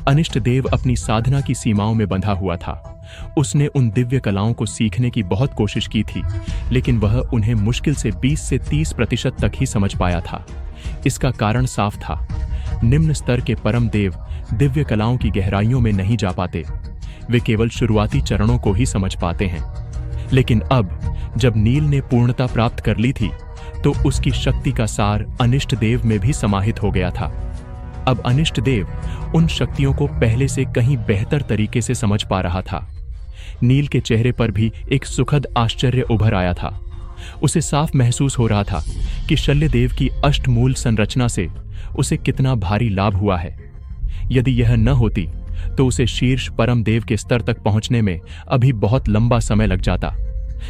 अनिष्ट देव अपनी साधना की सीमाओं में बंधा हुआ था। उसने उन दिव्य कलाओं को सीखने की बहुत कोशिश की थी, लेकिन वह उन्हें मुश्किल से 20 से 30% तक ही समझ पाया था। इसका कारण साफ था, निम्न स्तर के परम देव दिव्य कलाओं की गहराइयों में नहीं जा पाते। वे केवल शुरुआती चरणों को ही समझ पाते हैं। लेकिन अब जब नील ने पूर्णता प्राप्त कर ली थी, तो उसकी शक्ति का सार अनिष्ट देव में भी समाहित हो गया था। अब अनिष्ट देव उन शक्तियों को पहले से कहीं बेहतर तरीके से समझ पा रहा था। नील के चेहरे पर भी एक सुखद आश्चर्य उभर आया था। उसे साफ महसूस हो रहा था कि शल्यदेव की अष्टमूल संरचना से उसे कितना भारी लाभ हुआ है। यदि यह न होती तो उसे शीर्ष परम देव के स्तर तक पहुंचने में अभी बहुत लंबा समय लग जाता।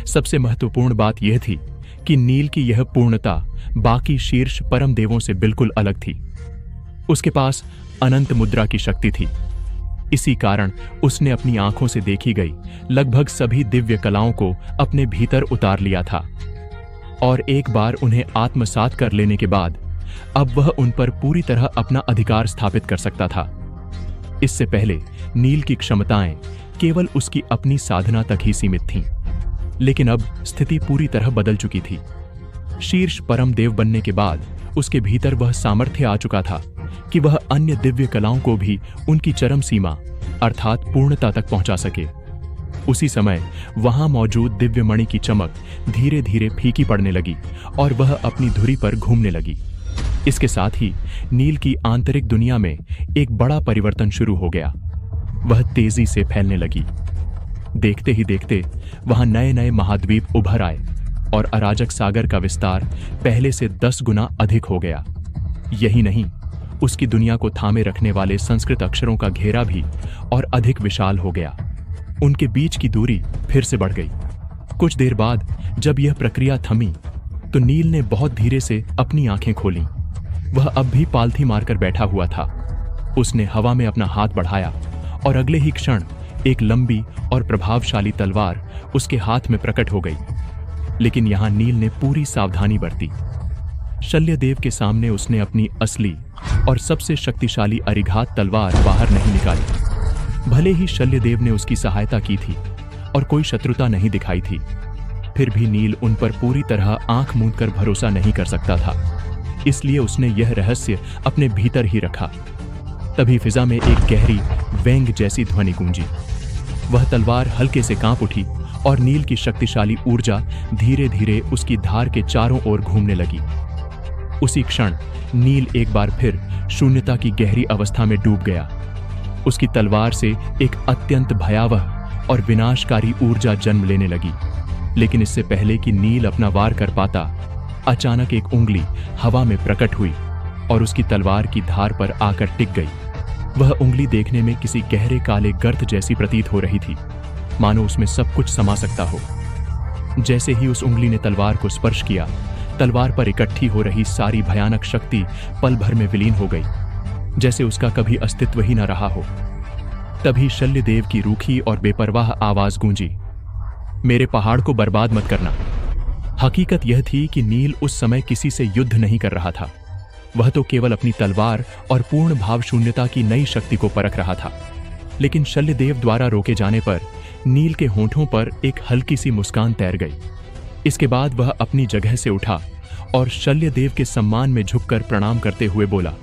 सबसे महत्वपूर्ण बात यह थी कि नील की यह पूर्णता बाकी शीर्ष परम देवों से बिल्कुल अलग थी। उसके पास अनंत मुद्रा की शक्ति थी। इसी कारण उसने अपनी आंखों से देखी गई लगभग सभी दिव्य कलाओं को अपने भीतर उतार लिया था, और एक बार उन्हें आत्मसात कर लेने के बाद अब वह उन पर पूरी तरह अपना अधिकार स्थापित कर सकता था। इससे पहले नील की क्षमताएं केवल उसकी अपनी साधना तक ही सीमित थीं, लेकिन अब स्थिति पूरी तरह बदल चुकी थी। शीर्ष परम देव बनने के बाद उसके भीतर वह सामर्थ्य आ चुका था कि वह अन्य दिव्य कलाओं को भी उनकी चरम सीमा अर्थात पूर्णता तक पहुंचा सके। उसी समय वहां मौजूद दिव्य मणि की चमक धीरे धीरे फीकी पड़ने लगी और वह अपनी धुरी पर घूमने लगी। इसके साथ ही नील की आंतरिक दुनिया में एक बड़ा परिवर्तन शुरू हो गया। वह तेजी से फैलने लगी। देखते ही देखते वहां नए नए महाद्वीप उभर आए और अराजक सागर का विस्तार पहले से 10 गुना अधिक हो गया। यही नहीं, उसकी दुनिया को थामे रखने वाले संस्कृत अक्षरों का घेरा भी और अधिक विशाल हो गया। उनके बीच की दूरी फिर से बढ़ गई। कुछ देर बाद जब यह प्रक्रिया थमी तो नील ने बहुत धीरे से अपनी आंखें खोलीं। वह अब भी पालथी मारकर बैठा हुआ था। उसने हवा में अपना हाथ बढ़ाया और अगले ही क्षण एक लंबी और प्रभावशाली तलवार उसके हाथ में प्रकट हो गई। लेकिन यहां नील ने पूरी सावधानी बरती। शल्यदेव के सामने उसने अपनी असली और सबसे शक्तिशाली अरिघात तलवार बाहर नहीं निकाली। भले ही शल्यदेव ने उसकी सहायता की थी और कोई शत्रुता नहीं दिखाई थी, फिर भी नील उन पर पूरी तरह आंख मूंदकर भरोसा नहीं कर सकता था। इसलिए उसने यह रहस्य अपने भीतर ही रखा। तभी फिजा में एक गहरी व्यंग जैसी ध्वनि गूंजी। वह तलवार हल्के से कांप उठी और नील की शक्तिशाली ऊर्जा धीरे धीरे उसकी धार के चारों ओर घूमने लगी। उसी क्षण नील एक बार फिर शून्यता की गहरी अवस्था में डूब गया। उसकी तलवार से एक अत्यंत भयावह और विनाशकारी ऊर्जा जन्म लेने लगी। लेकिन इससे पहले कि नील अपना वार कर पाता, अचानक एक उंगली हवा में प्रकट हुई और उसकी तलवार की धार पर आकर टिक गई। वह उंगली देखने में किसी गहरे काले गर्त जैसी प्रतीत हो रही थी, मानो उसमें सब कुछ समा सकता हो। जैसे ही उस उंगली ने तलवार को स्पर्श किया, तलवार पर इकट्ठी हो रही सारी भयानक शक्ति पल भर में विलीन हो गई, जैसे उसका कभी अस्तित्व ही न रहा हो। तभी शल्यदेव की रूखी और बेपरवाह आवाज गूंजी, मेरे पहाड़ को बर्बाद मत करना। हकीकत यह थी कि नील उस समय किसी से युद्ध नहीं कर रहा था। वह तो केवल अपनी तलवार और पूर्ण भाव शून्यता की नई शक्ति को परख रहा था। लेकिन शल्यदेव द्वारा रोके जाने पर नील के होंठों पर एक हल्की सी मुस्कान तैर गई। इसके बाद वह अपनी जगह से उठा और शल्यदेव के सम्मान में झुककर प्रणाम करते हुए बोला,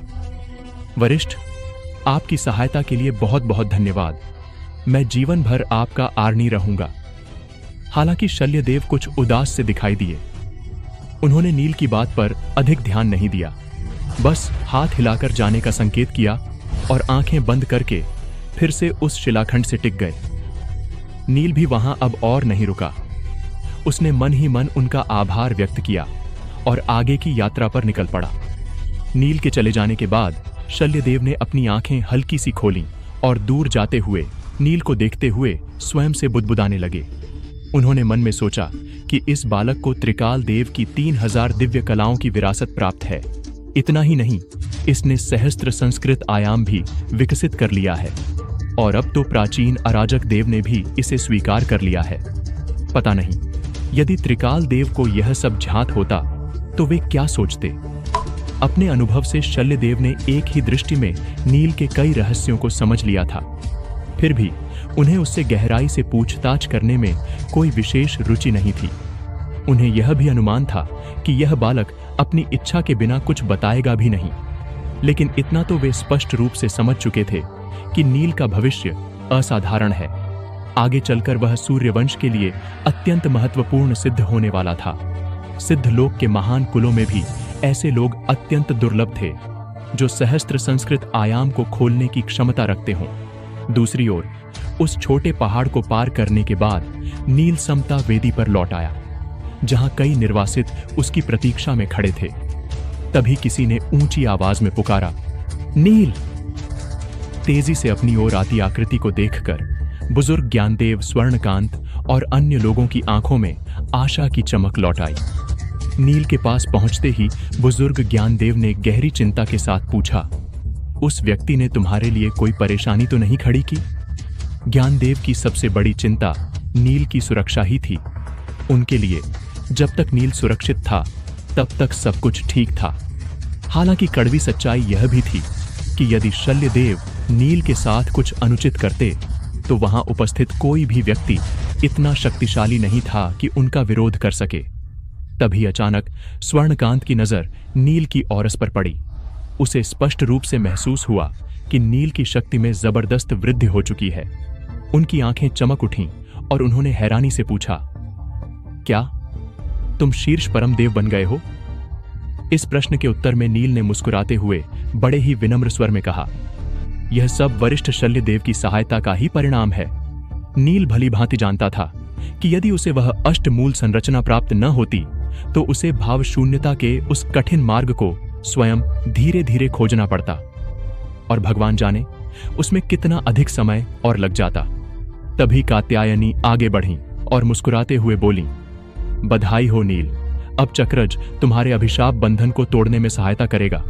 वरिष्ठ, आपकी सहायता के लिए बहुत बहुत धन्यवाद। मैं जीवन भर आपका आर्णी रहूंगा। हालांकि शल्यदेव कुछ उदास से दिखाई दिए। उन्होंने नील की बात पर अधिक ध्यान नहीं दिया, बस हाथ हिलाकर जाने का संकेत किया और आंखें बंद करके फिर से उस शिलाखंड से टिक गए। नील भी वहां अब और नहीं रुका। उसने मन ही मन उनका आभार व्यक्त किया और आगे की यात्रा पर निकल पड़ा। नील के चले जाने के बाद शल्यदेव ने अपनी आंखें हल्की सी खोलीं और दूर जाते हुए नील को देखते हुए स्वयं से बुदबुदाने लगे। उन्होंने मन में सोचा कि इस बालक को त्रिकाल देव की 3000 दिव्य कलाओं की विरासत प्राप्त है। इतना ही नहीं, इसने सहस्त्र संस्कृत आयाम भी विकसित कर लिया है और अब तो प्राचीन अराजक देव ने भी इसे स्वीकार कर लिया है। पता नहीं, यदि त्रिकाल देव को यह सब ज्ञात होता तो वे क्या सोचते। अपने अनुभव से शल्यदेव ने एक ही दृष्टि में नील के कई रहस्यों को समझ लिया था। फिर भी उन्हें उससे गहराई से पूछताछ करने में कोई विशेष रुचि नहीं थी। उन्हें यह भी अनुमान था कि यह बालक अपनी इच्छा के बिना कुछ बताएगा भी नहीं, लेकिन इतना तो वे स्पष्ट रूप से समझ चुके थे कि नील का भविष्य असाधारण है। आगे चलकर वह सूर्यवंश के लिए अत्यंत महत्वपूर्ण सिद्ध होने वाला था। सिद्धलोक के महान कुलों में भी ऐसे लोग अत्यंत दुर्लभ थे जो सहस्त्र संस्कृत आयाम को खोलने की क्षमता रखते हों। दूसरी ओर उस छोटे पहाड़ को पार करने के बाद नील समता वेदी पर लौट आया, जहां कई निर्वासित उसकी प्रतीक्षा में खड़े थे। तभी किसी ने ऊंची आवाज में पुकारा, नील! तेजी से अपनी ओर आती आकृति को देखकर बुजुर्ग ज्ञानदेव, स्वर्णकांत और अन्य लोगों की आंखों में आशा की चमक लौट आई। नील के पास पहुंचते ही बुजुर्ग ज्ञानदेव ने गहरी चिंता के साथ पूछा, उस व्यक्ति ने तुम्हारे लिए कोई परेशानी तो नहीं खड़ी की? ज्ञानदेव की सबसे बड़ी चिंता नील की सुरक्षा ही थी। उनके लिए जब तक नील सुरक्षित था तब तक सब कुछ ठीक था। हालांकि कड़वी सच्चाई यह भी थी कि यदि शल्यदेव नील के साथ कुछ अनुचित करते तो वहां उपस्थित कोई भी व्यक्ति इतना शक्तिशाली नहीं था कि उनका विरोध कर सके। तभी अचानक स्वर्णकांत की नजर नील की औरस पर पड़ी। उसे स्पष्ट रूप से महसूस हुआ कि नील की शक्ति में जबरदस्त वृद्धि हो चुकी है। उनकी आंखें चमक उठीं और उन्होंने हैरानी से पूछा, क्या तुम शीर्ष परम देव बन गए हो? इस प्रश्न के उत्तर में नील ने मुस्कुराते हुए बड़े ही विनम्र स्वर में कहा, यह सब वरिष्ठ शल्यदेव की सहायता का ही परिणाम है। नील भली भांति जानता था कि यदि उसे वह अष्टमूल संरचना प्राप्त न होती तो उसे भाव शून्यता के उस कठिन मार्ग को स्वयं धीरे धीरे खोजना पड़ता, और भगवान जाने उसमें कितना अधिक समय और लग जाता। तभी कात्यायनी आगे बढ़ी और मुस्कुराते हुए बोली, बधाई हो नील, अब चक्रज तुम्हारे अभिशाप बंधन को तोड़ने में सहायता करेगा।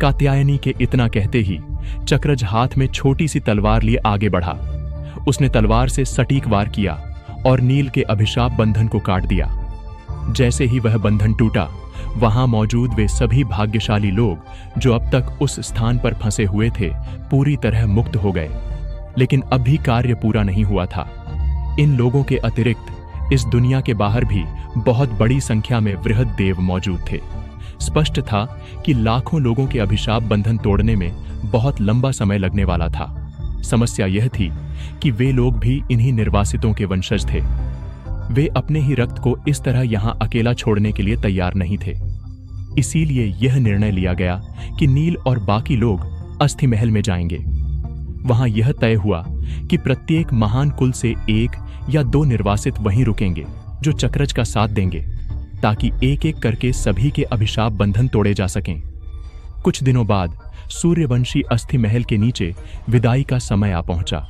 कात्यायनी के इतना कहते ही चक्रज हाथ में छोटी सी तलवार लिए आगे बढ़ा। उसने तलवार से सटीक वार किया और नील के अभिशाप बंधन को काट दिया। जैसे ही वह बंधन टूटा, वहां मौजूद वे सभी भाग्यशाली लोग जो अब तक उस स्थान पर फंसे हुए थे पूरी तरह मुक्त हो गए। लेकिन अब भी कार्य पूरा नहीं हुआ था। इन लोगों के अतिरिक्त इस दुनिया के बाहर भी बहुत बड़ी संख्या में वृहद देव मौजूद थे। स्पष्ट था कि लाखों लोगों के अभिशाप बंधन तोड़ने में बहुत लंबा समय लगने वाला था। समस्या यह थी कि वे लोग भी इन्हीं निर्वासितों के वंशज थे। वे अपने ही रक्त को इस तरह यहां अकेला छोड़ने के लिए तैयार नहीं थे। इसीलिए यह निर्णय लिया गया कि नील और बाकी लोग अस्थि महल में जाएंगे। वहां यह तय हुआ कि प्रत्येक महान कुल से 1 या 2 निर्वासित वहीं रुकेंगे जो चक्रज का साथ देंगे, ताकि एक एक करके सभी के अभिशाप बंधन तोड़े जा सकें। कुछ दिनों बाद सूर्यवंशी अस्थि महल के नीचे विदाई का समय आ पहुंचा।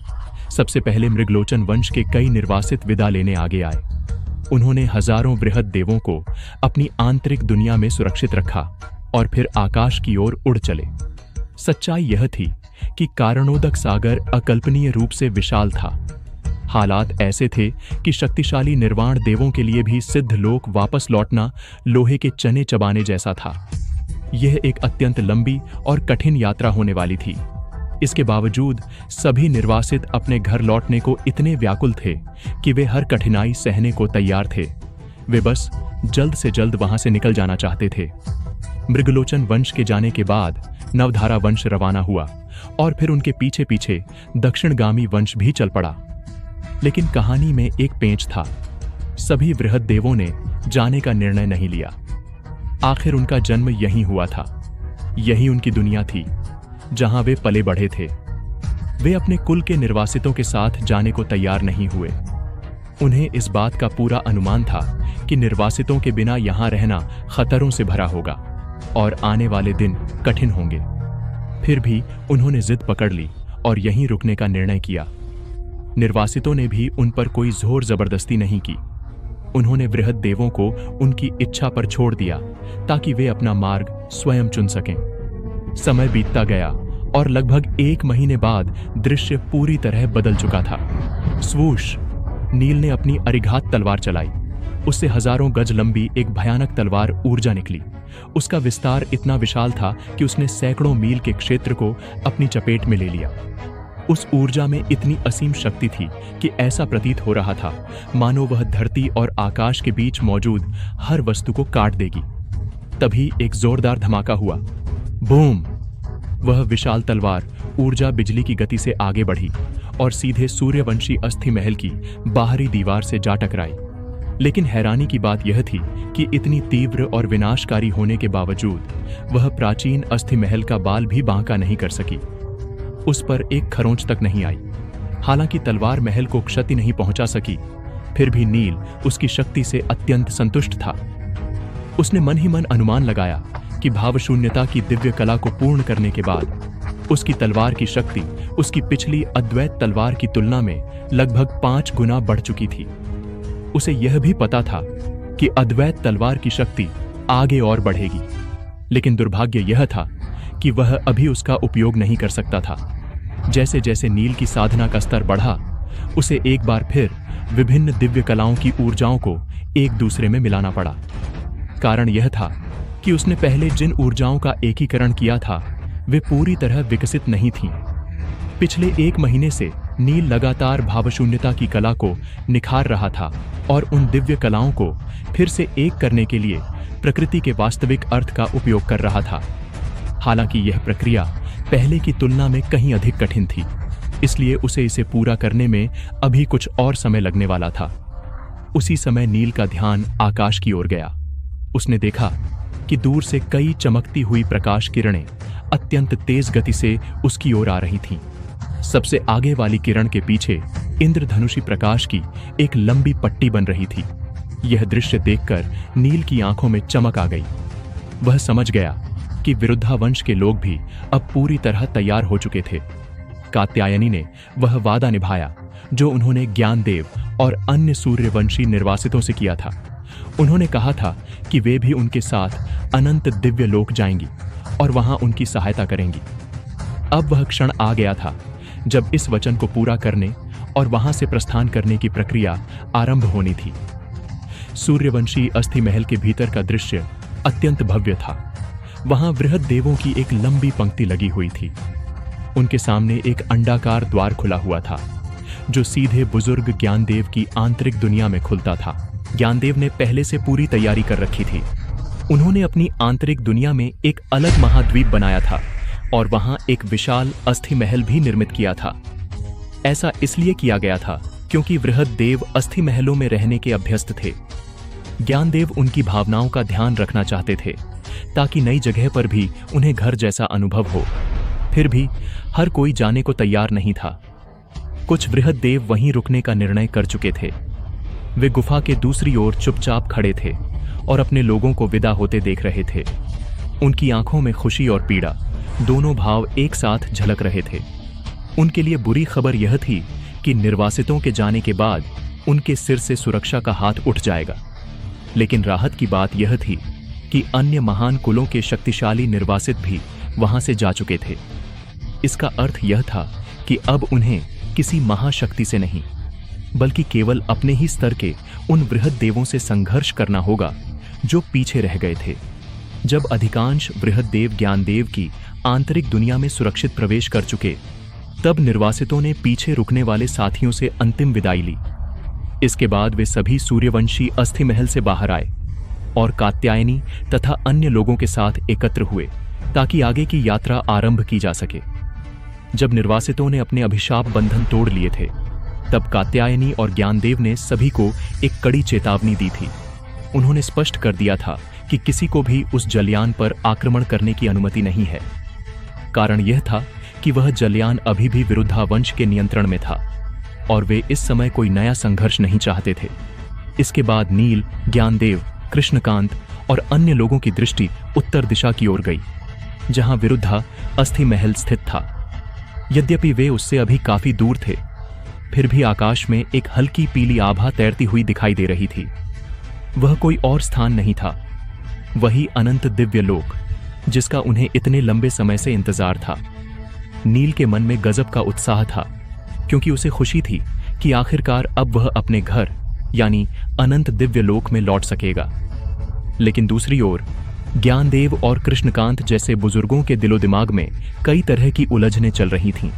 सबसे पहले मृगलोचन वंश के कई निर्वासित विदा लेने आगे आए। उन्होंने हजारों वृहद देवों को अपनी आंतरिक दुनिया में सुरक्षित रखा और फिर आकाश की ओर उड़ चले। सच्चाई यह थी कि कारणोदक सागर अकल्पनीय रूप से विशाल था। हालात ऐसे थे कि शक्तिशाली निर्वाण देवों के लिए भी सिद्ध लोक वापस लौटना लोहे के चने चबाने जैसा था। यह एक अत्यंत लंबी और कठिन यात्रा होने वाली थी। इसके बावजूद सभी निर्वासित अपने घर लौटने को इतने व्याकुल थे कि वे हर कठिनाई सहने को तैयार थे। वे बस जल्द से जल्द वहां से निकल जाना चाहते थे। मृगलोचन वंश के जाने के बाद नवधारा वंश रवाना हुआ और फिर उनके पीछे पीछे दक्षिणगामी वंश भी चल पड़ा। लेकिन कहानी में एक पेंच था। सभी वृहद देवों ने जाने का निर्णय नहीं लिया। आखिर उनका जन्म यहीं हुआ था। यही उनकी दुनिया थी जहां वे पले बढ़े थे। वे अपने कुल के निर्वासितों के साथ जाने को तैयार नहीं हुए। उन्हें इस बात का पूरा अनुमान था कि निर्वासितों के बिना यहां रहना खतरों से भरा होगा और आने वाले दिन कठिन होंगे। फिर भी उन्होंने जिद पकड़ ली और यहीं रुकने का निर्णय किया। निर्वासितों ने भी उन पर कोई जोर जबरदस्ती नहीं की। उन्होंने वृहद देवों को उनकी इच्छा पर छोड़ दिया ताकि वे अपना मार्ग स्वयं चुन सकें। समय बीतता गया और लगभग 1 महीने बाद दृश्य पूरी तरह बदल चुका था। स्वूश! नील ने अपनी अरिघात तलवार चलाई। उससे हजारों गज लंबी एक भयानक तलवार ऊर्जा निकली उसका विस्तार इतना विशाल था कि उसने सैकड़ों मील के क्षेत्र को अपनी चपेट में ले लिया। उस ऊर्जा में इतनी असीम शक्ति थी कि ऐसा प्रतीत हो रहा था मानो वह धरती और आकाश के बीच मौजूद हर वस्तु को काट देगी। तभी एक जोरदार धमाका हुआ। बूम! वह विशाल तलवार ऊर्जा बिजली की गति से आगे बढ़ी और सीधे सूर्यवंशी अस्थि महल की बाहरी दीवार से जा टकराई। लेकिन हैरानी की बात यह थी कि इतनी तीव्र और विनाशकारी होने के बावजूद वह प्राचीन अस्थि महल का बाल भी बांका नहीं कर सकी। उस पर एक खरोंच तक नहीं आई। हालांकि तलवार महल को क्षति नहीं पहुंचा सकी, फिर भी नील उसकी शक्ति से अत्यंत संतुष्ट था। उसने मन ही मन अनुमान लगाया कि भावशून्यता की दिव्य कला को पूर्ण करने के बाद उसकी तलवार की शक्ति उसकी पिछली अद्वैत तलवार की तुलना में लगभग 5 गुना बढ़ चुकी थी। उसे यह भी पता था कि अद्वैत तलवार की शक्ति आगे और बढ़ेगी, लेकिन दुर्भाग्य यह था कि वह अभी उसका उपयोग नहीं कर सकता था। जैसे जैसे नील की साधना का स्तर बढ़ा, उसे एक बार फिर विभिन्न दिव्य कलाओं की ऊर्जाओं को एक दूसरे में मिलाना पड़ा। कारण यह था कि उसने पहले जिन ऊर्जाओं का एकीकरण किया था वे पूरी तरह विकसित नहीं थीं। पिछले 1 महीने से नील लगातार भावशून्यता की कला को निखार रहा था और उन दिव्य कलाओं को फिर से एक करने के लिए प्रकृति के वास्तविक अर्थ का उपयोग कर रहा था। हालांकि यह प्रक्रिया पहले की तुलना में कहीं अधिक कठिन थी, इसलिए उसे इसे पूरा करने में अभी कुछ और समय लगने वाला था। उसी समय नील का ध्यान आकाश की ओर गया। उसने देखा कि दूर से कई चमकती हुई प्रकाश किरणें अत्यंत तेज गति से उसकी ओर आ रही थीं। सबसे आगे वाली किरण के पीछे इंद्रधनुषी प्रकाश की एक लंबी पट्टी बन रही थी। यह दृश्य देखकर नील की आंखों में चमक आ गई। वह समझ गया कि विरुद्धावंश के लोग भी अब पूरी तरह तैयार हो चुके थे। कात्यायनी ने वह वादा निभाया जो उन्होंने ज्ञानदेव और अन्य सूर्यवंशी निर्वासितों से किया था। उन्होंने कहा था कि वे भी उनके साथ अनंत दिव्य लोक जाएंगी और वहां उनकी सहायता करेंगी। अब वह क्षण आ गया था जब इस वचन को पूरा करने और वहां से प्रस्थान करने की प्रक्रिया आरंभ होनी थी। सूर्यवंशी अस्थि महल के भीतर का दृश्य अत्यंत भव्य था। वहां वृहद देवों की एक लंबी पंक्ति लगी हुई थी। उनके सामने एक अंडाकार द्वार खुला हुआ था जो सीधे बुजुर्ग ज्ञानदेव की आंतरिक दुनिया में खुलता था। ज्ञानदेव ने पहले से पूरी तैयारी कर रखी थी। उन्होंने अपनी आंतरिक दुनिया में एक अलग महाद्वीप बनाया था और वहां एक विशाल अस्थि महल भी निर्मित किया था। ऐसा इसलिए किया गया था क्योंकि वृहद देव अस्थि महलों में रहने के अभ्यस्त थे। ज्ञानदेव उनकी भावनाओं का ध्यान रखना चाहते थे ताकि नई जगह पर भी उन्हें घर जैसा अनुभव हो। फिर भी हर कोई जाने को तैयार नहीं था। कुछ वृहद देव वहीं रुकने का निर्णय कर चुके थे। वे गुफा के दूसरी ओर चुपचाप खड़े थे और अपने लोगों को विदा होते देख रहे थे। उनकी आंखों में खुशी और पीड़ा दोनों भाव एक साथ झलक रहे थे। उनके लिए बुरी खबर यह थी कि निर्वासितों के जाने के बाद उनके सिर से सुरक्षा का हाथ उठ जाएगा। लेकिन राहत की बात यह थी कि अन्य महान कुलों के शक्तिशाली निर्वासित भी वहां से जा चुके थे। इसका अर्थ यह था कि अब उन्हें किसी महाशक्ति से नहीं बल्कि केवल अपने ही स्तर के उन वृहद देवों से संघर्ष करना होगा जो पीछे रह गए थे। जब अधिकांश वृहद देव ज्ञानदेव की आंतरिक दुनिया में सुरक्षित प्रवेश कर चुके, तब निर्वासितों ने पीछे रुकने वाले साथियों से अंतिम विदाई ली। इसके बाद वे सभी सूर्यवंशी अस्थि महल से बाहर आए और कात्यायनी तथा अन्य लोगों के साथ एकत्र हुए ताकि आगे की यात्रा आरंभ की जा सके। जब निर्वासितों ने अपने अभिशाप बंधन तोड़ लिए थे, तब कात्यायनी और ज्ञानदेव ने सभी को एक कड़ी चेतावनी दी थी। उन्होंने स्पष्ट कर दिया था कि किसी को भी उस जलयान पर आक्रमण करने की अनुमति नहीं है। कारण यह था कि वह जलयान अभी भी विरुद्धावंश के नियंत्रण में था और वे इस समय कोई नया संघर्ष नहीं चाहते थे। इसके बाद नील, ज्ञानदेव, कृष्णकांत और अन्य लोगों की दृष्टि उत्तर दिशा की ओर गई, जहां विरुद्धा अस्थि महल स्थित था। यद्यपि वे उससे अभी काफी दूर थे, फिर भी आकाश में एक हल्की पीली आभा तैरती हुई दिखाई दे रही थी। वह कोई और स्थान नहीं था, वही अनंत दिव्य लोक जिसका उन्हें इतने लंबे समय से इंतजार था। नील के मन में गजब का उत्साह था क्योंकि उसे खुशी थी कि आखिरकार अब वह अपने घर यानी अनंत दिव्य लोक में लौट सकेगा। लेकिन दूसरी ओर ज्ञानदेव और कृष्णकांत जैसे बुजुर्गों के दिलो दिमाग में कई तरह की उलझनें चल रही थीं।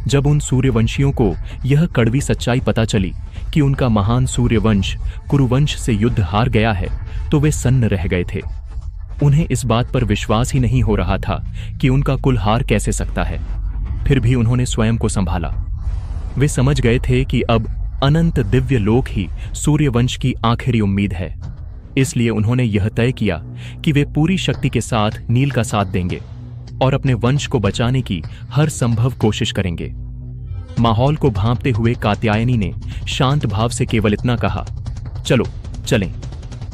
जब उन सूर्यवंशियों को यह कड़वी सच्चाई पता चली कि उनका महान सूर्यवंश कुरुवंश से युद्ध हार गया है, तो वे सन्न रह गए थे। उन्हें इस बात पर विश्वास ही नहीं हो रहा था कि उनका कुल हार कैसे सकता है। फिर भी उन्होंने स्वयं को संभाला। वे समझ गए थे कि अब अनंत दिव्य लोक ही सूर्यवंश की आखिरी उम्मीद है। इसलिए उन्होंने यह तय किया कि वे पूरी शक्ति के साथ नील का साथ देंगे और अपने वंश को बचाने की हर संभव कोशिश करेंगे। माहौल को भांपते हुए कात्यायनी ने शांत भाव से केवल इतना कहा, चलो चलें।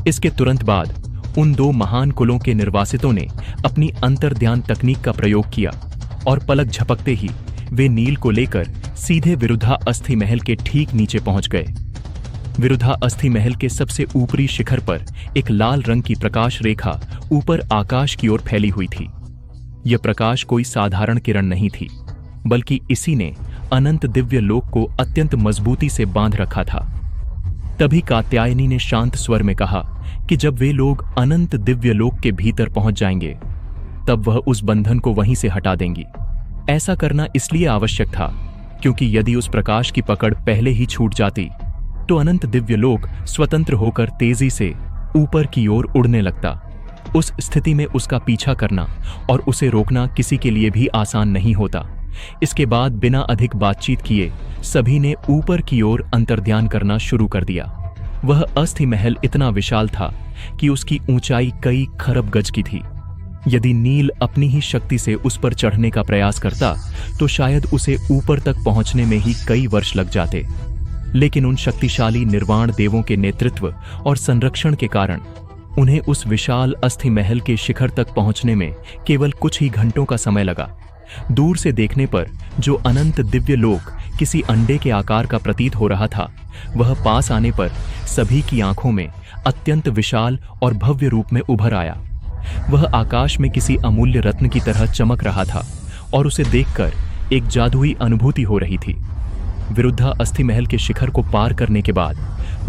इसके तुरंत बाद उन दो महान कुलों के निर्वासितों ने अपनी अंतर्ध्यान तकनीक का प्रयोग किया और पलक झपकते ही वे नील को लेकर सीधे विरुद्धा अस्थि महल के ठीक नीचे पहुंच गए। विरुद्धा अस्थि महल के सबसे ऊपरी शिखर पर एक लाल रंग की प्रकाश रेखा ऊपर आकाश की ओर फैली हुई थी। यह प्रकाश कोई साधारण किरण नहीं थी, बल्कि इसी ने अनंत दिव्य लोक को अत्यंत मजबूती से बांध रखा था। तभी कात्यायनी ने शांत स्वर में कहा कि जब वे लोग अनंत दिव्य लोक के भीतर पहुंच जाएंगे, तब वह उस बंधन को वहीं से हटा देंगी। ऐसा करना इसलिए आवश्यक था क्योंकि यदि उस प्रकाश की पकड़ पहले ही छूट जाती, तो अनंत दिव्य लोक स्वतंत्र होकर तेजी से ऊपर की ओर उड़ने लगता। उस स्थिति में उसका पीछा करना और उसे रोकना किसी के लिए भी आसान नहीं होता। इसके बाद बिना अधिक बातचीत किए सभी ने ऊपर की ओर अंतर्ध्यान करना शुरू कर दिया। वह अस्थि महल इतना विशाल था कि उसकी ऊंचाई कई खरब गज की थी। यदि नील अपनी ही शक्ति से उस पर चढ़ने का प्रयास करता, तो शायद उसे ऊपर तक पहुंचने में ही कई वर्ष लग जाते। लेकिन उन शक्तिशाली निर्वाण देवों के नेतृत्व और संरक्षण के कारण उन्हें उस विशाल अस्थि महल के शिखर तक पहुंचने में केवल कुछ ही घंटों का समय लगा। दूर से देखने पर जो अनंत दिव्य लोक किसी अंडे के आकार का प्रतीत हो रहा था, वह पास आने पर सभी की आंखों में अत्यंत विशाल और भव्य रूप में उभर आया। वह आकाश में किसी अमूल्य रत्न की तरह चमक रहा था और उसे देखकर एक जादुई अनुभूति हो रही थी। विरुद्धा अस्थि महल के शिखर को पार करने के बाद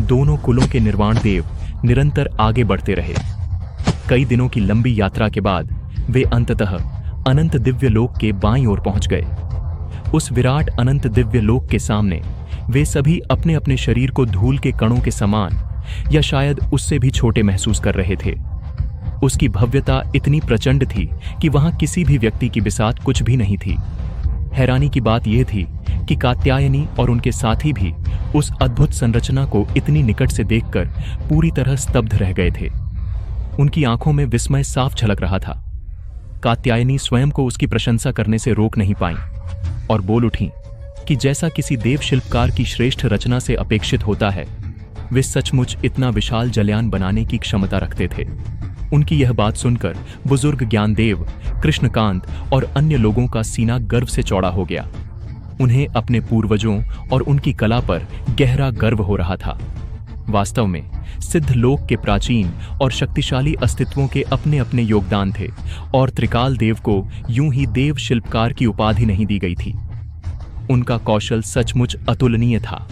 दोनों कुलों के निर्वाण देव निरंतर आगे बढ़ते रहे। कई दिनों की लंबी यात्रा के बाद वे अंततः अनंत दिव्य लोक के बाईं ओर पहुंच गए। उस विराट अनंत दिव्य लोक के सामने वे सभी अपने अपने शरीर को धूल के कणों के समान या शायद उससे भी छोटे महसूस कर रहे थे। उसकी भव्यता इतनी प्रचंड थी कि वहां किसी भी व्यक्ति की बिसात कुछ भी नहीं थी। हैरानी की बात यह थी कि कात्यायनी और उनके साथी भी उस अद्भुत संरचना को इतनी निकट से देखकर पूरी तरह स्तब्ध रह गए थे। उनकी आंखों में विस्मय साफ झलक रहा था। कात्यायनी स्वयं को उसकी प्रशंसा करने से रोक नहीं पाईं और बोल उठीं कि जैसा किसी देव शिल्पकार की श्रेष्ठ रचना से अपेक्षित होता है, वे सचमुच इतना विशाल जलयान बनाने की क्षमता रखते थे। उनकी यह बात सुनकर बुजुर्ग ज्ञानदेव, कृष्णकांत और अन्य लोगों का सीना गर्व से चौड़ा हो गया। उन्हें अपने पूर्वजों और उनकी कला पर गहरा गर्व हो रहा था। वास्तव में सिद्ध लोक के प्राचीन और शक्तिशाली अस्तित्वों के अपने अपने योगदान थे और त्रिकाल देव को यूं ही देव शिल्पकार की उपाधि नहीं दी गई थी। उनका कौशल सचमुच अतुलनीय था।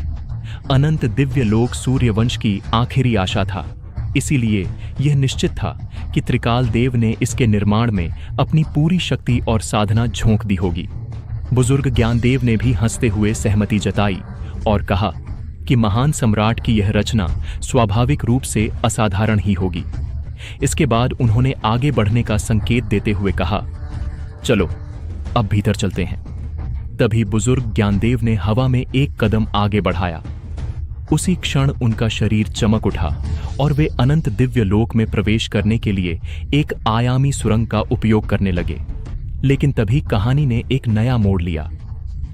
अनंत दिव्य लोक सूर्यवंश की आखिरी आशा था। इसीलिए यह निश्चित था कि त्रिकाल देव ने इसके निर्माण में अपनी पूरी शक्ति और साधना झोंक दी होगी। बुजुर्ग ज्ञानदेव ने भी हंसते हुए सहमति जताई और कहा कि महान सम्राट की यह रचना स्वाभाविक रूप से असाधारण ही होगी। इसके बाद उन्होंने आगे बढ़ने का संकेत देते हुए कहा, चलो अब भीतर चलते हैं। तभी बुजुर्ग ज्ञानदेव ने हवा में एक कदम आगे बढ़ाया। उसी क्षण उनका शरीर चमक उठा और वे अनंत दिव्य लोक में प्रवेश करने के लिए एक आयामी सुरंग का उपयोग करने लगे। लेकिन तभी कहानी ने एक नया मोड़ लिया।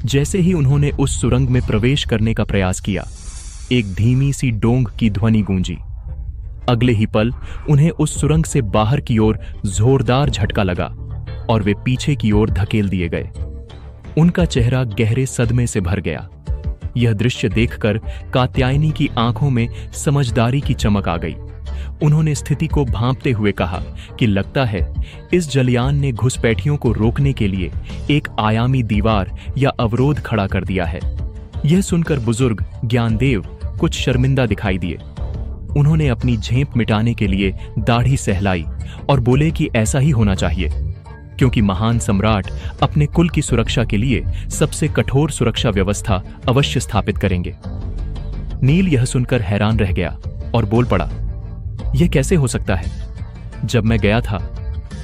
जैसे ही उन्होंने उस सुरंग में प्रवेश करने का प्रयास किया, एक धीमी सी डोंग की ध्वनि गूंजी। अगले ही पल उन्हें उस सुरंग से बाहर की ओर जोरदार झटका लगा और वे पीछे की ओर धकेल दिए गए। उनका चेहरा गहरे सदमे से भर गया। यह दृश्य देखकर कात्यायनी की आंखों में समझदारी की चमक आ गई। उन्होंने स्थिति को भांपते हुए कहा कि लगता है इस जलयान ने घुसपैठियों को रोकने के लिए एक आयामी दीवार या अवरोध खड़ा कर दिया है। यह सुनकर बुजुर्ग ज्ञानदेव कुछ शर्मिंदा दिखाई दिए। उन्होंने अपनी झेप मिटाने के लिए दाढ़ी सहलाई और बोले कि ऐसा ही होना चाहिए, क्योंकि महान सम्राट अपने कुल की सुरक्षा के लिए सबसे कठोर सुरक्षा व्यवस्था अवश्य स्थापित करेंगे। नील यह सुनकर हैरान रह गया और बोल पड़ा, यह कैसे हो सकता है? जब मैं गया था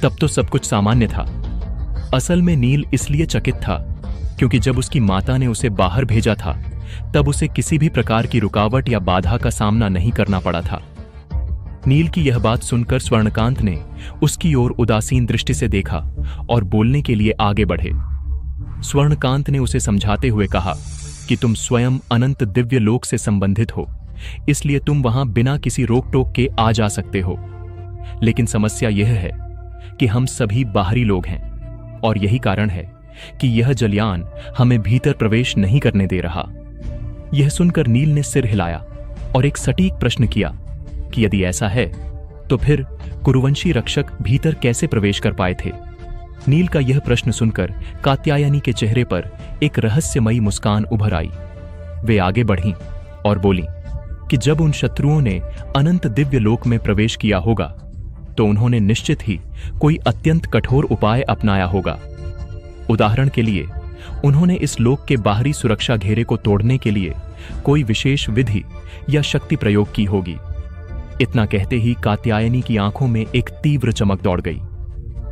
तब तो सब कुछ सामान्य था। असल में नील इसलिए चकित था क्योंकि जब उसकी माता ने उसे बाहर भेजा था तब उसे किसी भी प्रकार की रुकावट या बाधा का सामना नहीं करना पड़ा था। नील की यह बात सुनकर स्वर्णकांत ने उसकी ओर उदासीन दृष्टि से देखा और बोलने के लिए आगे बढ़े। स्वर्णकांत ने उसे समझाते हुए कहा कि तुम स्वयं अनंत दिव्य लोक से संबंधित हो, इसलिए तुम वहां बिना किसी रोक टोक के आ जा सकते हो। लेकिन समस्या यह है कि हम सभी बाहरी लोग हैं और यही कारण है कि यह जलयान हमें भीतर प्रवेश नहीं करने दे रहा। यह सुनकर नील ने सिर हिलाया और एक सटीक प्रश्न किया कि यदि ऐसा है तो फिर कुरुवंशी रक्षक भीतर कैसे प्रवेश कर पाए थे? नील का यह प्रश्न सुनकर कात्यायनी के चेहरे पर एक रहस्यमयी मुस्कान उभर आई। वे आगे बढ़ीं और बोलीं कि जब उन शत्रुओं ने अनंत दिव्य लोक में प्रवेश किया होगा तो उन्होंने निश्चित ही कोई अत्यंत कठोर उपाय अपनाया होगा। उदाहरण के लिए उन्होंने इस लोक के बाहरी सुरक्षा घेरे को तोड़ने के लिए कोई विशेष विधि या शक्ति प्रयोग की होगी। इतना कहते ही कात्यायनी की आंखों में एक तीव्र चमक दौड़ गई।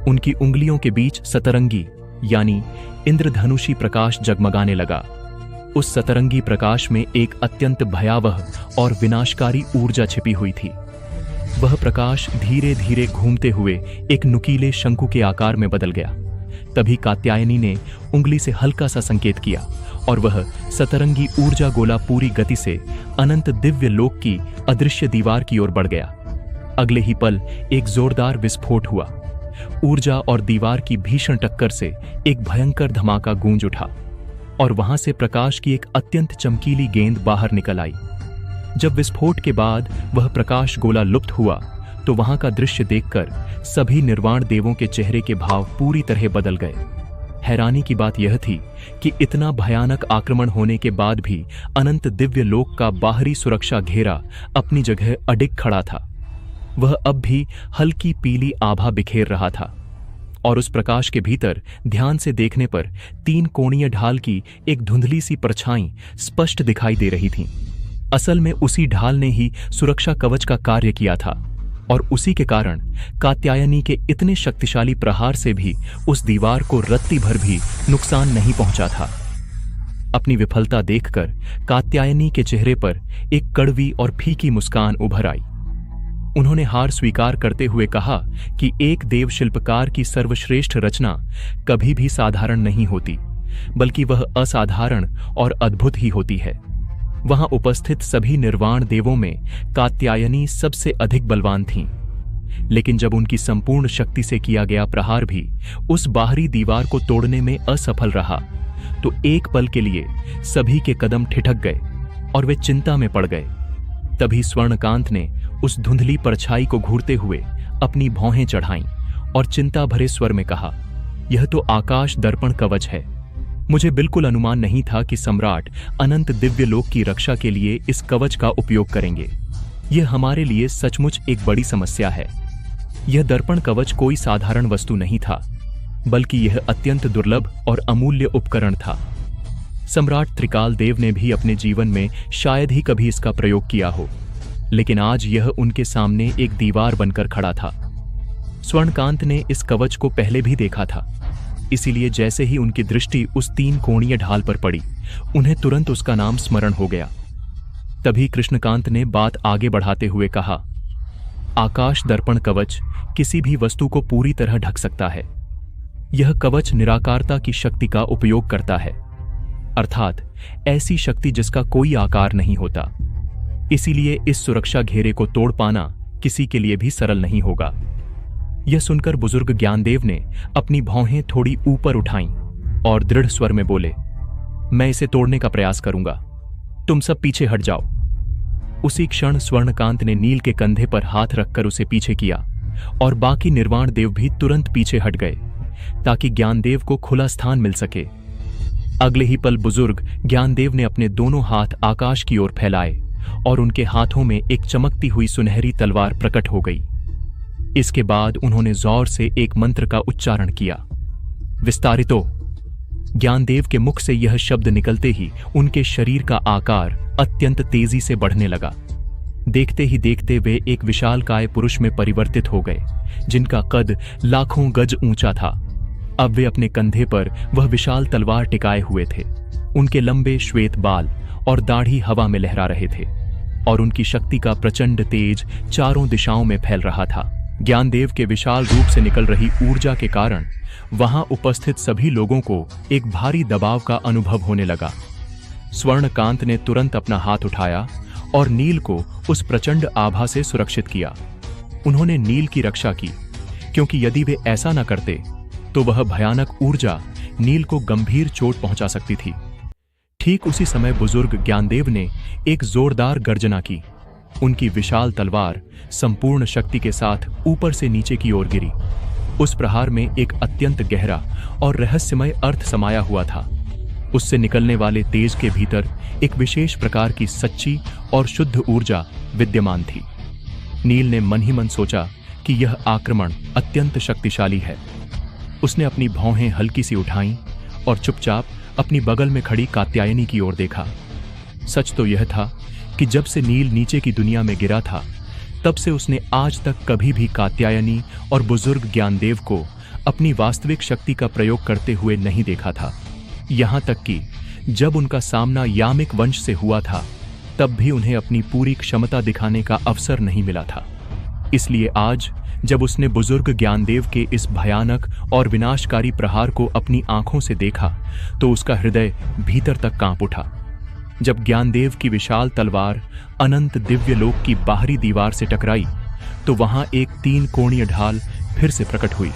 उनकी उंगलियों के बीच सतरंगी यानी इंद्रधनुषी प्रकाश जगमगाने लगा। उस सतरंगी प्रकाश में एक अत्यंत भयावह और विनाशकारी ऊर्जा छिपी हुई थी। वह प्रकाश धीरे धीरे घूमते हुए एक नुकीले शंकु के आकार में बदल गया। तभी कात्यायनी ने उंगली से हल्का सा संकेत किया और वह सतरंगी ऊर्जा गोला पूरी गति से अनंत दिव्य लोक की अदृश्य दीवार की ओर बढ़ गया। अगले ही पल एक जोरदार विस्फोट हुआ। ऊर्जा और दीवार की भीषण टक्कर से एक भयंकर धमाका गूंज उठा और वहां से प्रकाश की एक अत्यंत चमकीली गेंद बाहर निकल आई। जब विस्फोट के बाद वह प्रकाश गोला लुप्त हुआ तो वहां का दृश्य देखकर सभी निर्वाण देवों के चेहरे के भाव पूरी तरह बदल गए। हैरानी की बात यह थी कि इतना भयानक आक्रमण होने के बाद भी अनंत दिव्य लोक का बाहरी सुरक्षा घेरा अपनी जगह अडिग खड़ा था। वह अब भी हल्की पीली आभा बिखेर रहा था और उस प्रकाश के भीतर ध्यान से देखने पर 3 कोणीय ढाल की एक धुंधली सी परछाई स्पष्ट दिखाई दे रही थी। असल में उसी ढाल ने ही सुरक्षा कवच का कार्य किया था और उसी के कारण कात्यायनी के इतने शक्तिशाली प्रहार से भी उस दीवार को रत्ती भर भी नुकसान नहीं पहुंचा था। अपनी विफलता देखकर कात्यायनी के चेहरे पर एक कड़वी और फीकी मुस्कान उभर आई। उन्होंने हार स्वीकार करते हुए कहा कि एक देव शिल्पकार की सर्वश्रेष्ठ रचना कभी भी साधारण नहीं होती, बल्कि वह असाधारण और अद्भुत ही होती है। वहां उपस्थित सभी निर्वाण देवों में कात्यायनी सबसे अधिक बलवान थीं, लेकिन जब उनकी संपूर्ण शक्ति से किया गया प्रहार भी उस बाहरी दीवार को तोड़ने में असफल रहा तो एक पल के लिए सभी के कदम ठिठक गए और वे चिंता में पड़ गए। तभी स्वर्णकांत ने उस धुंधली परछाई को घूरते हुए अपनी भौहें चढ़ाईं और चिंता भरे स्वर में कहा, यह तो आकाश दर्पण कवच है। मुझे बिल्कुल अनुमान नहीं था कि सम्राट अनंत दिव्य लोक की रक्षा के लिए इस कवच का उपयोग करेंगे। यह हमारे लिए सचमुच एक बड़ी समस्या है। यह दर्पण कवच कोई साधारण वस्तु नहीं था, बल्कि यह अत्यंत दुर्लभ और अमूल्य उपकरण था। सम्राट त्रिकाल देव ने भी अपने जीवन में शायद ही कभी इसका प्रयोग किया हो, लेकिन आज यह उनके सामने एक दीवार बनकर खड़ा था। स्वर्णकांत ने इस कवच को पहले भी देखा था, इसीलिए जैसे ही उनकी दृष्टि उस 3 कोणीय ढाल पर पड़ी, उन्हें तुरंत उसका नाम स्मरण हो गया। तभी कृष्णकांत ने बात आगे बढ़ाते हुए कहा, आकाश दर्पण कवच किसी भी वस्तु को पूरी तरह ढक सकता है। यह कवच निराकारता की शक्ति का उपयोग करता है, अर्थात ऐसी शक्ति जिसका कोई आकार नहीं होता। इसीलिए इस सुरक्षा घेरे को तोड़ पाना किसी के लिए भी सरल नहीं होगा। यह सुनकर बुजुर्ग ज्ञानदेव ने अपनी भौहें थोड़ी ऊपर उठाईं और दृढ़ स्वर में बोले, मैं इसे तोड़ने का प्रयास करूंगा, तुम सब पीछे हट जाओ। उसी क्षण स्वर्णकांत ने नील के कंधे पर हाथ रखकर उसे पीछे किया और बाकी निर्वाण देव भी तुरंत पीछे हट गए ताकि ज्ञानदेव को खुला स्थान मिल सके। अगले ही पल बुजुर्ग ज्ञानदेव ने अपने दोनों हाथ आकाश की ओर फैलाए और उनके हाथों में एक चमकती हुई सुनहरी तलवार प्रकट हो गई। इसके बाद उन्होंने जोर से एक मंत्र का उच्चारण किया, विस्तारितो। ज्ञानदेव के मुख से यह शब्द निकलते ही उनके शरीर का आकार अत्यंत तेजी से बढ़ने लगा। देखते ही देखते वे एक विशालकाय पुरुष में परिवर्तित हो गए, जिनका कद लाखों गज ऊंचा था। अब वे अपने कंधे पर वह विशाल तलवार टिकाए हुए थे। उनके लंबे श्वेत बाल और दाढ़ी हवा में लहरा रहे थे और उनकी शक्ति का प्रचंड तेज चारों दिशाओं में फैल रहा था। ज्ञानदेव के विशाल रूप से निकल रही ऊर्जा के कारण वहां उपस्थित सभी लोगों को एक भारी दबाव का अनुभव होने लगा। स्वर्णकांत ने तुरंत अपना हाथ उठाया और नील को उस प्रचंड आभा से सुरक्षित किया। उन्होंने नील की रक्षा की, क्योंकि यदि वे ऐसा न करते तो वह भयानक ऊर्जा नील को गंभीर चोट पहुंचा सकती थी। ठीक उसी समय बुजुर्ग ज्ञानदेव ने एक जोरदार गर्जना की। उनकी विशाल तलवार संपूर्ण शक्ति के साथ ऊपर से नीचे की ओर गिरी। उस प्रहार में एक अत्यंत गहरा और रहस्यमय अर्थ समाया हुआ था। उससे निकलने वाले तेज के भीतर एक विशेष प्रकार की सच्ची और शुद्ध ऊर्जा विद्यमान थी। नील ने मन ही मन सोचा कि यह आक्रमण अत्यंत शक्तिशाली है। उसने अपनी भौहें हल्की सी उठाईं और चुपचाप अपनी बगल में खड़ी कात्यायनी की ओर देखा। सच तो यह था कि जब से नील नीचे की दुनिया में गिरा था, तब से उसने आज तक कभी भी कात्यायनी और बुजुर्ग ज्ञानदेव को अपनी वास्तविक शक्ति का प्रयोग करते हुए नहीं देखा था। यहाँ तक कि जब उनका सामना यामिक वंश से हुआ था, तब भी उन्हें अपनी पूरी क्षमता दिखाने का अवसर नहीं मिला था। इसलिए आज जब उसने बुजुर्ग ज्ञानदेव के इस भयानक और विनाशकारी प्रहार को अपनी आंखों से देखा, तो उसका हृदय भीतर तक कांप उठा। जब ज्ञानदेव की विशाल तलवार अनंत दिव्य लोक की बाहरी दीवार से टकराई, तो वहां एक 3 कोणीय ढाल फिर से प्रकट हुई।